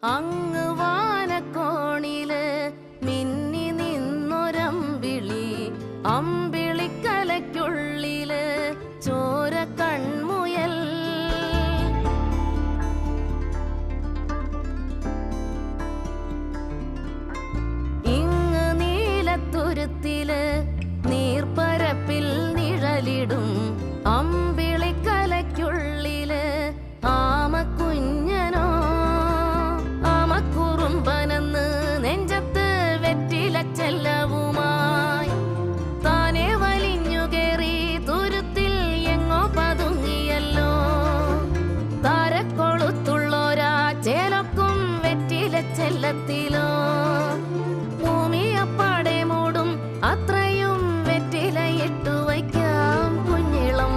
അങ്ങ് വാനക്കോണില് മിന്നി നിന്നൊരമ്പിളി, അമ്പിളിക്കലയ്ക്കുള്ളില് ചോര കൺമുയൽ. ഇങ്ങ് നീലത്തുരുത്തില് നീർപ്പരപ്പിൽ നിഴലിടും